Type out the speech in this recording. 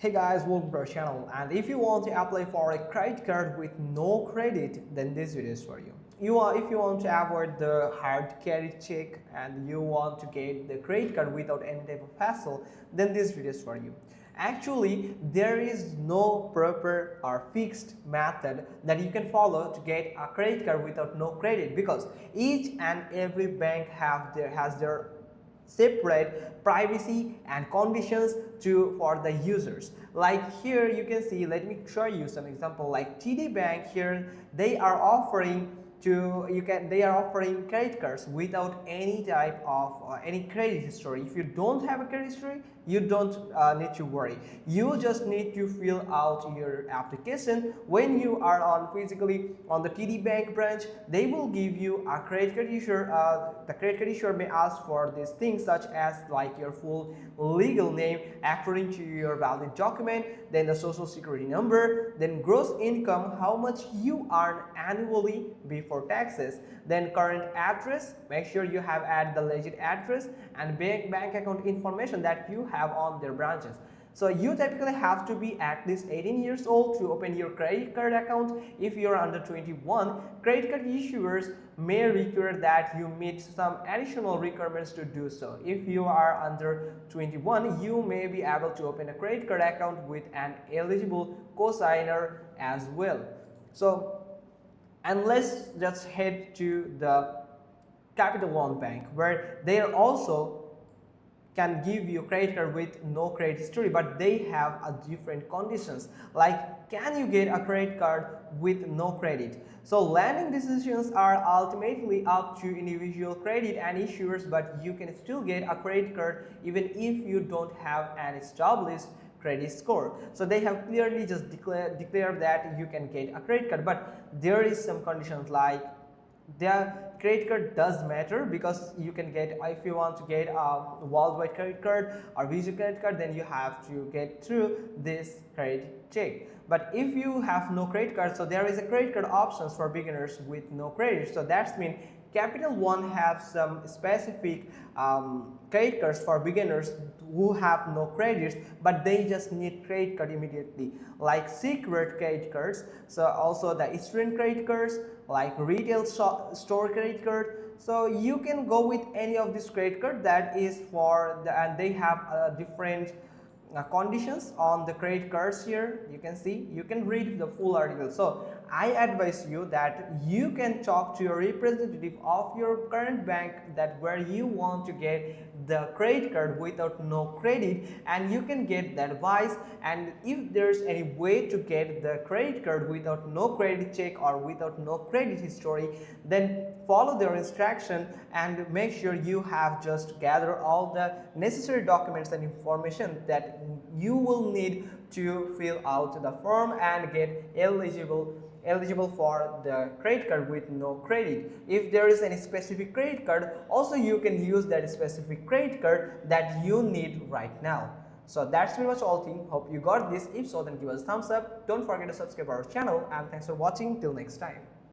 Hey guys, welcome to our channel, and if you want to apply for a credit card with no credit, then this video is for you. If you want to avoid the hard credit check and you want to get the credit card without any type of hassle, then this video is for you. Actually, there is no proper or fixed method that you can follow to get a credit card without no credit, because each and every bank has their separate privacy and conditions for the users. Like here you can see, let me show you some example. Like TD Bank, here they are offering credit cards without any type of any credit history. If you don't have a credit history, you don't need to worry. You just need to fill out your application. When you are physically on the TD Bank branch, they will give you a credit card issuer. The credit card issuer may ask for these things such as like your full legal name according to your valid document, then the social security number, then gross income, how much you earn annually before taxes, then current address, make sure you have add the legit address, and bank account information that you have on their branches. So you typically have to be at least 18 years old to open your credit card account. If you are under 21, credit card issuers may require that you meet some additional requirements to do so. If you are under 21, you may be able to open a credit card account with an eligible cosigner as well. So, and let's just head to the Capital One Bank, where they are also can give you credit card with no credit history, but they have a different conditions. Like, can you get a credit card with no credit? So lending decisions are ultimately up to individual credit and issuers, but you can still get a credit card even if you don't have an established credit score. So they have clearly just declared that you can get a credit card, but there is some conditions. Like, the credit card does matter, because you can get, if you want to get a worldwide credit card or Visa credit card, then you have to get through this credit check. But if you have no credit card, so there is a credit card options for beginners with no credit. So that's mean Capital One have some specific credit cards for beginners who have no credits, but they just need credit card immediately, like secret credit cards. So also the student credit cards, like retail store credit card. So you can go with any of this credit card that is for the, and they have different conditions on the credit cards. Here you can see, you can read the full article. So I advise you that you can talk to your representative of your current bank, that where you want to get the credit card without no credit, and you can get the advice. And if there's any way to get the credit card without no credit check or without no credit history, then follow their instruction and make sure you have just gather all the necessary documents and information that you will need to fill out the form and get eligible for the credit card with no credit. If there is any specific credit card, also you can use that specific credit card that you need right now. So that's pretty much all thing. Hope you got this. If so, then give us a thumbs up. Don't forget to subscribe our channel, and thanks for watching. Till next time.